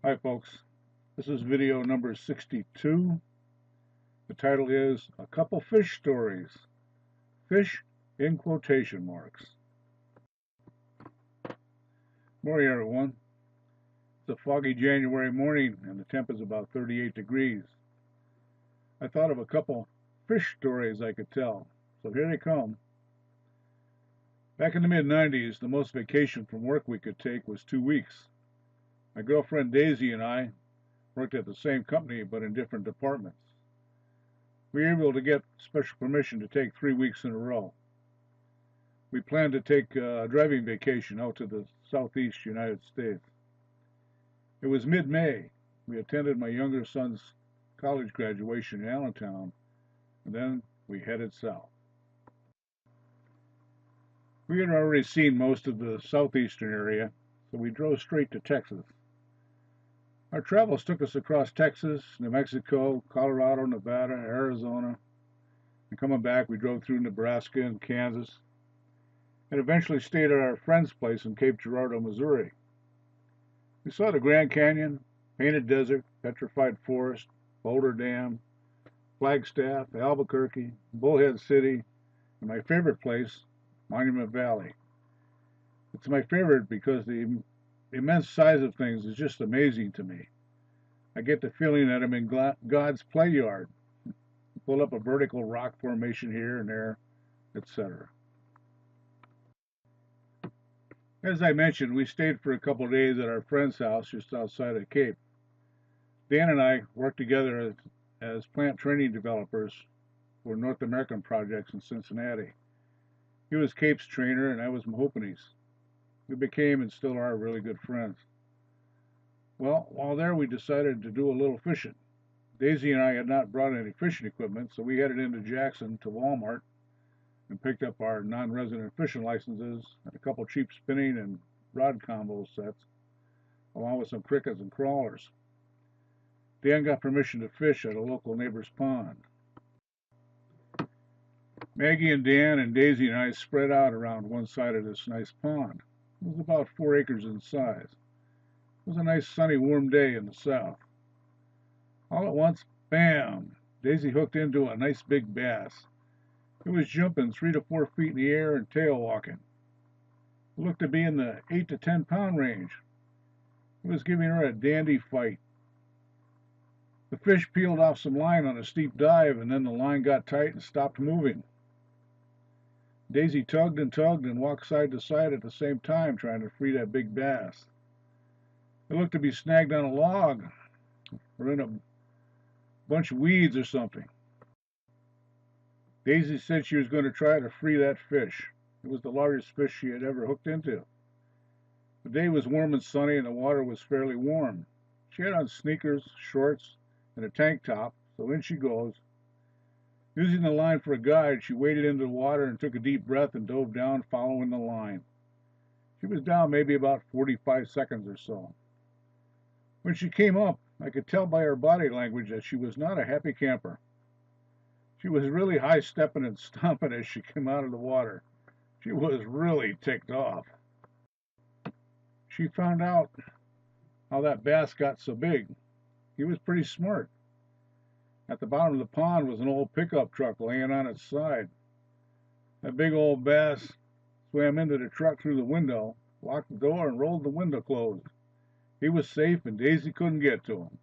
Hi folks, this is video number 62. The title is A Couple Fish Stories. Fish in quotation marks. Morning everyone. It's a foggy January morning and the temp is about 38 degrees. I thought of a couple fish stories I could tell, so here they come. Back in the mid-90s, the most vacation from work we could take was 2 weeks. My girlfriend Daisy and I worked at the same company but in different departments. We were able to get special permission to take 3 weeks in a row. We planned to take a driving vacation out to the southeast United States. It was mid-May. We attended my younger son's college graduation in Allentown, and then we headed south. We had already seen most of the southeastern area, so we drove straight to Texas. Our travels took us across Texas, New Mexico, Colorado, Nevada, Arizona, and coming back we drove through Nebraska and Kansas, and eventually stayed at our friend's place in Cape Girardeau, Missouri. We saw the Grand Canyon, Painted Desert, Petrified Forest, Boulder Dam, Flagstaff, Albuquerque, Bullhead City, and my favorite place, Monument Valley. It's my favorite because the immense size of things is just amazing to me. I get the feeling that I'm in God's play yard. Pull up a vertical rock formation here and there, etc. As I mentioned, we stayed for a couple of days at our friend's house just outside of Cape. Dan and I worked together as plant training developers for North American projects in Cincinnati. He was Cape's trainer and I was Mahopany's. We became and still are really good friends. Well, while there we decided to do a little fishing. Daisy and I had not brought any fishing equipment, so we headed into Jackson to Walmart and picked up our non-resident fishing licenses and a couple cheap spinning and rod combo sets, along with some crickets and crawlers. Dan got permission to fish at a local neighbor's pond. Maggie and Dan and Daisy and I spread out around one side of this nice pond. It was about 4 acres in size. It was a nice sunny warm day in the south. All at once, bam! Daisy hooked into a nice big bass. It was jumping 3 to 4 feet in the air and tail walking. It looked to be in the 8 to 10 pound range. It was giving her a dandy fight. The fish peeled off some line on a steep dive and then the line got tight and stopped moving. Daisy tugged and walked side to side at the same time trying to free that big bass. It looked to be snagged on a log or in a bunch of weeds or something. Daisy said she was going to try to free that fish. It was the largest fish she had ever hooked into. The day was warm and sunny and the water was fairly warm. She had on sneakers, shorts, and a tank top, so in she goes. Using the line for a guide, she waded into the water and took a deep breath and dove down following the line. She was down maybe about 45 seconds or so. When she came up, I could tell by her body language that she was not a happy camper. She was really high-stepping and stomping as she came out of the water. She was really ticked off. She found out how that bass got so big. He was pretty smart. At the bottom of the pond was an old pickup truck laying on its side. That big old bass swam into the truck through the window, locked the door, and rolled the window closed. He was safe and Daisy couldn't get to him.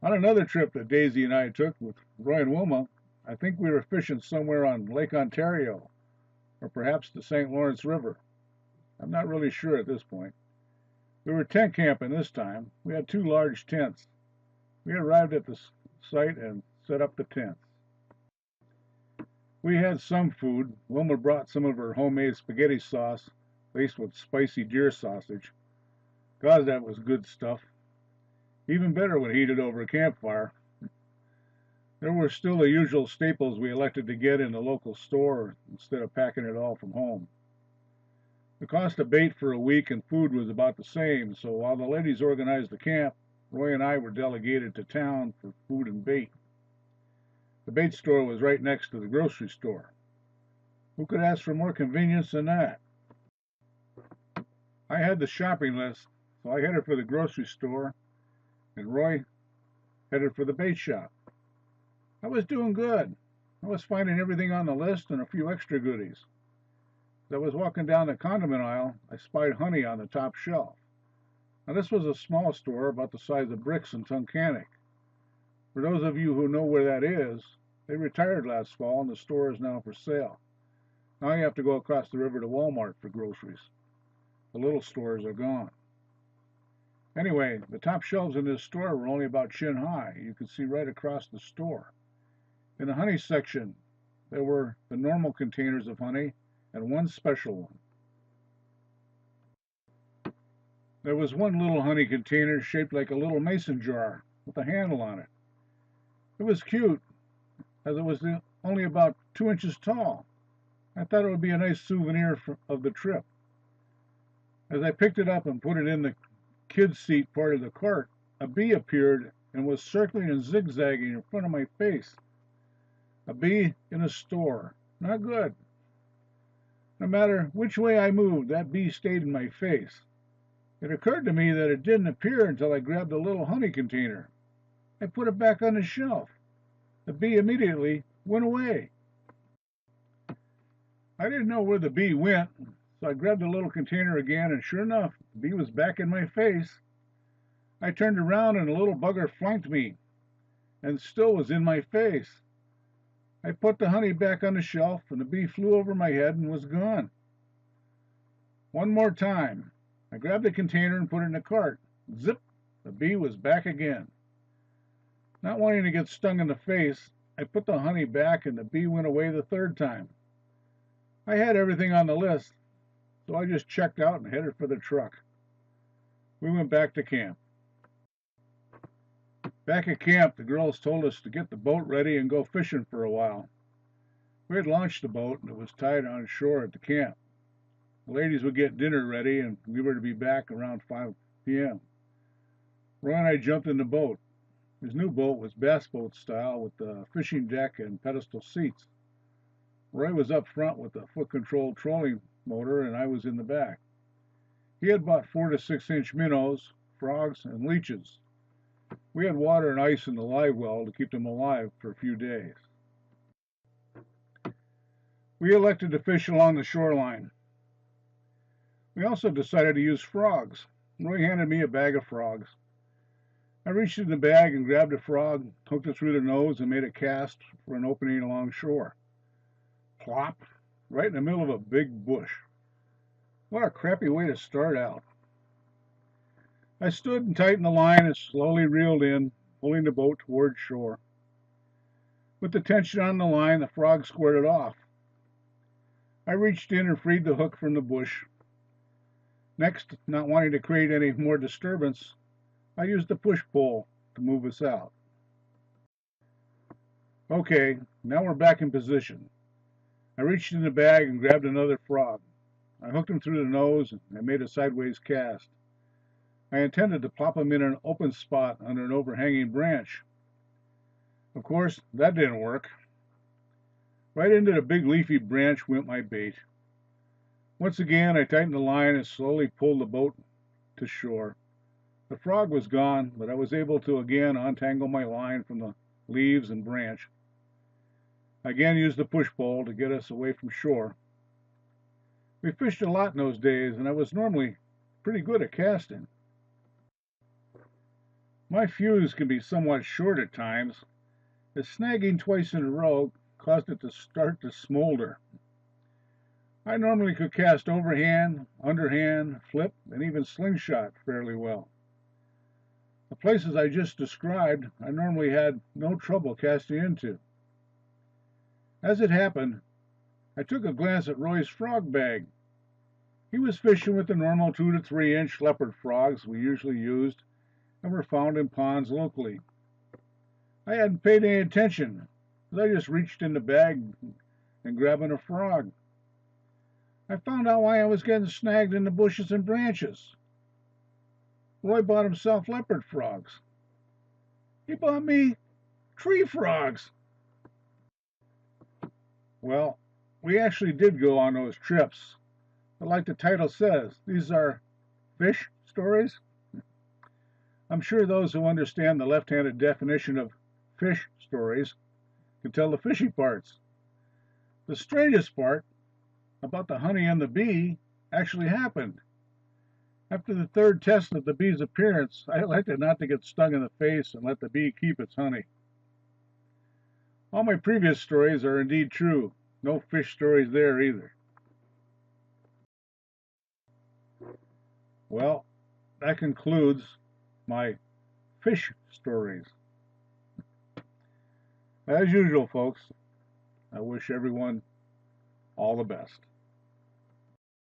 On another trip that Daisy and I took with Roy and Wilma, I think we were fishing somewhere on Lake Ontario, or perhaps the St. Lawrence River. I'm not really sure at this point. We were tent camping this time. We had 2 large tents. We arrived at the site and set up the tents. We had some food. Wilma brought some of her homemade spaghetti sauce laced with spicy deer sausage. God, that was good stuff. Even better when heated over a campfire. There were still the usual staples we elected to get in the local store instead of packing it all from home. The cost of bait for a week and food was about the same, so while the ladies organized the camp, Roy and I were delegated to town for food and bait. The bait store was right next to the grocery store. Who could ask for more convenience than that? I had the shopping list, So I headed for the grocery store, and Roy headed for the bait shop. I was doing good. I was finding everything on the list and a few extra goodies. As I was walking down the condiment aisle, I spied Honey on the top shelf. Now, this was a small store about the size of Bricks in Tunkhannock. For those of you who know where that is, they retired last fall and the store is now for sale. Now you have to go across the river to Walmart for groceries. The little stores are gone. Anyway, the top shelves in this store were only about chin high. You could see right across the store. In the honey section, there were the normal containers of honey and one special one. There was one little honey container shaped like a little mason jar with a handle on it. It was cute, as it was only about 2 inches tall. I thought it would be a nice souvenir of the trip. As I picked it up and put it in the kids' seat part of the cart, a bee appeared and was circling and zigzagging in front of my face. A bee in a store. Not good. No matter which way I moved, that bee stayed in my face. It occurred to me that it didn't appear until I grabbed the little honey container. I put it back on the shelf. The bee immediately went away. I didn't know where the bee went, so I grabbed the little container again, and sure enough, the bee was back in my face. I turned around and the little bugger flanked me and still was in my face. I put the honey back on the shelf and the bee flew over my head and was gone. One more time. I grabbed the container and put it in the cart. Zip! The bee was back again. Not wanting to get stung in the face, I put the honey back and the bee went away the third time. I had everything on the list, so I just checked out and headed for the truck. We went back to camp. Back at camp, the girls told us to get the boat ready and go fishing for a while. We had launched the boat and it was tied on shore at the camp. The ladies would get dinner ready and we were to be back around 5 p.m. Roy and I jumped in the boat. His new boat was bass boat style with the fishing deck and pedestal seats. Roy was up front with the foot-controlled trolling motor and I was in the back. He had bought 4 to 6 inch minnows, frogs, and leeches. We had water and ice in the live well to keep them alive for a few days. We elected to fish along the shoreline. We also decided to use frogs. Roy handed me a bag of frogs. I reached in the bag and grabbed a frog, hooked it through the nose, and made a cast for an opening along shore. Plop! Right in the middle of a big bush. What a crappy way to start out. I stood and tightened the line and slowly reeled in, pulling the boat toward shore. With the tension on the line, the frog squirted off. I reached in and freed the hook from the bush. Next, not wanting to create any more disturbance, I used the push pole to move us out. Okay, now we're back in position. I reached in the bag and grabbed another frog. I hooked him through the nose and made a sideways cast. I intended to plop him in an open spot under an overhanging branch. Of course, that didn't work. Right into the big leafy branch went my bait. Once again, I tightened the line and slowly pulled the boat to shore. The frog was gone, but I was able to again untangle my line from the leaves and branch. I again used the push pole to get us away from shore. We fished a lot in those days, and I was normally pretty good at casting. My fuse can be somewhat short at times, as snagging twice in a row caused it to start to smolder. I normally could cast overhand, underhand, flip, and even slingshot fairly well. The places I just described, I normally had no trouble casting into. As it happened, I took a glance at Roy's frog bag. He was fishing with the normal 2 to 3 inch leopard frogs we usually used and were found in ponds locally. I hadn't paid any attention, as I just reached in the bag and grabbing a frog. I found out why I was getting snagged in the bushes and branches. Roy bought himself leopard frogs. He bought me tree frogs. Well, we actually did go on those trips. But like the title says, these are fish stories. I'm sure those who understand the left-handed definition of fish stories can tell the fishy parts. The strangest part about the honey and the bee actually happened. After the third test of the bee's appearance, I elected not to get stung in the face and let the bee keep its honey. All my previous stories are indeed true. No fish stories there either. Well, that concludes my fish stories. As usual, folks, I wish everyone all the best.